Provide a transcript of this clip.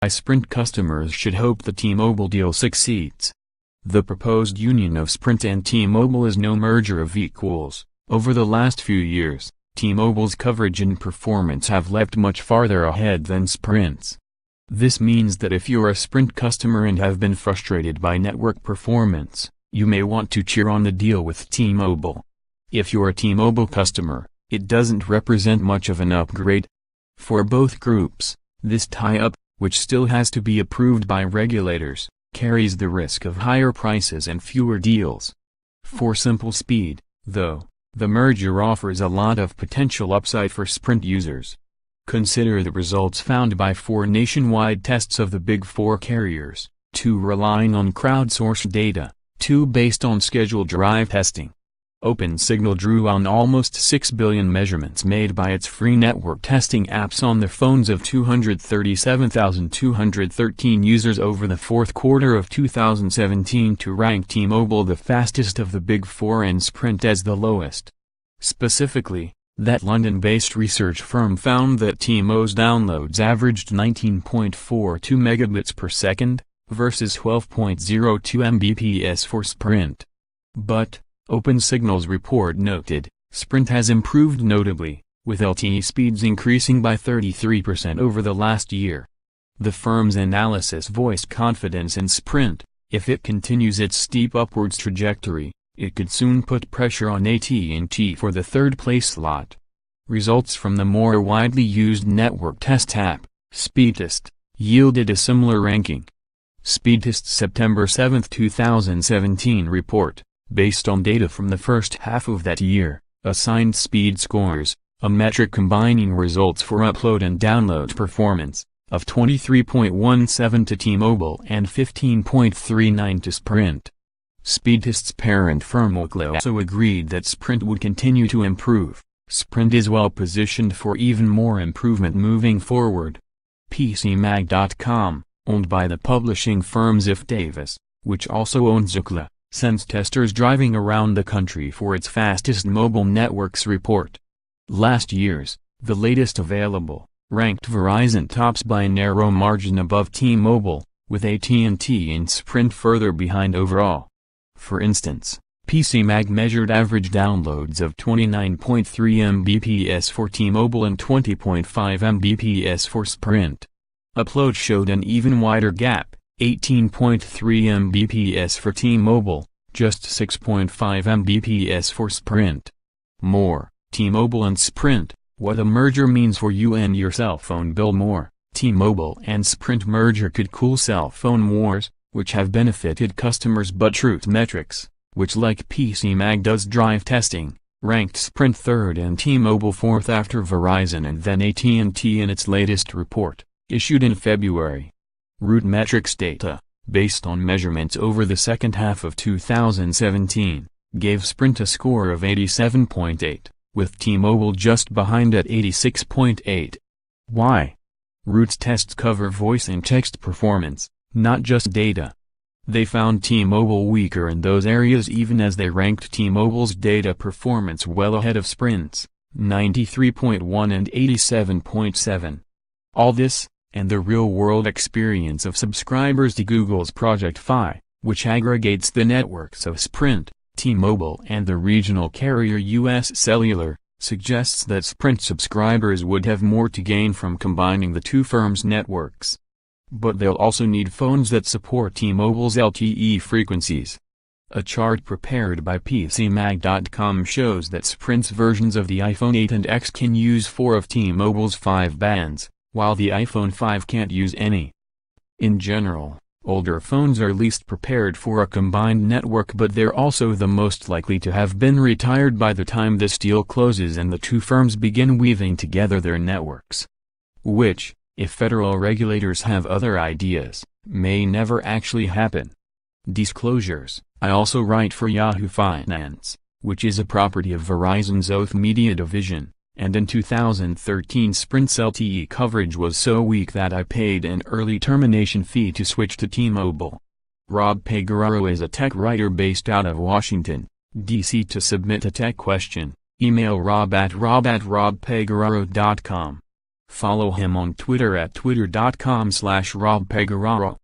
Sprint customers should hope the T-Mobile deal succeeds. The proposed union of Sprint and T-Mobile is no merger of equals. Over the last few years, T-Mobile's coverage and performance have leapt much farther ahead than Sprint's. This means that if you're a Sprint customer and have been frustrated by network performance, you may want to cheer on the deal with T-Mobile. If you're a T-Mobile customer, it doesn't represent much of an upgrade. For both groups, this tie-up, which still has to be approved by regulators, carries the risk of higher prices and fewer deals. For simple speed, though, the merger offers a lot of potential upside for Sprint users. Consider the results found by 4 nationwide tests of the big 4 carriers, 2 relying on crowdsourced data, 2 based on scheduled drive testing. OpenSignal drew on almost 6 billion measurements made by its free network testing apps on the phones of 237,213 users over the fourth quarter of 2017 to rank T-Mobile the fastest of the big 4 and Sprint as the lowest. Specifically, that London-based research firm found that T-Mo's downloads averaged 19.42 megabits per second, versus 12.02 Mbps for Sprint. But, OpenSignal's report noted, Sprint has improved notably, with LTE speeds increasing by 33% over the last year. The firm's analysis voiced confidence in Sprint. If it continues its steep upwards trajectory, it could soon put pressure on AT&T for the third-place slot. Results from the more widely used network test app, Speedtest, yielded a similar ranking. Speedtest's September 7, 2017 report, based on data from the first half of that year, assigned speed scores, a metric combining results for upload and download performance, of 23.17 to T-Mobile and 15.39 to Sprint. Speedtest's parent firm Ookla also agreed that Sprint would continue to improve. Sprint is well positioned for even more improvement moving forward. PCMag.com, owned by the publishing firm Ziff Davis, which also owns Ookla, sends testers driving around the country for its fastest mobile networks report. Last year's, the latest available, ranked Verizon tops by a narrow margin above T-Mobile, with AT&T and Sprint further behind overall. For instance, PCMag measured average downloads of 29.3 Mbps for T-Mobile and 20.5 Mbps for Sprint. Upload showed an even wider gap. 18.3 Mbps for T-Mobile, just 6.5 Mbps for Sprint. More, T-Mobile and Sprint, what a merger means for you and your cell phone bill. More, T-Mobile and Sprint merger could cool cell phone wars, which have benefited customers, but Truth Metrics, which like PCMag does drive testing, ranked Sprint third and T-Mobile fourth after Verizon and then AT&T in its latest report, issued in February. Root Metrics data, based on measurements over the second half of 2017, gave Sprint a score of 87.8, with T-Mobile just behind at 86.8. Why? Root's tests cover voice and text performance, not just data. They found T-Mobile weaker in those areas even as they ranked T-Mobile's data performance well ahead of Sprint's, 93.1 and 87.7. All this, and the real-world experience of subscribers to Google's Project Fi, which aggregates the networks of Sprint, T-Mobile and the regional carrier US Cellular, suggests that Sprint subscribers would have more to gain from combining the two firms' networks. But they'll also need phones that support T-Mobile's LTE frequencies. A chart prepared by PCMag.com shows that Sprint's versions of the iPhone 8 and X can use 4 of T-Mobile's 5 bands, while the iPhone 5 can't use any. In general, older phones are least prepared for a combined network, but they're also the most likely to have been retired by the time this deal closes and the two firms begin weaving together their networks. Which, if federal regulators have other ideas, may never actually happen. Disclosures: I also write for Yahoo Finance, which is a property of Verizon's Oath Media division. And in 2013 Sprint's LTE coverage was so weak that I paid an early termination fee to switch to T-Mobile. Rob Pegoraro is a tech writer based out of Washington, D.C. To submit a tech question, email rob@robpegoraro.com. Follow him on Twitter at twitter.com/robpegararo.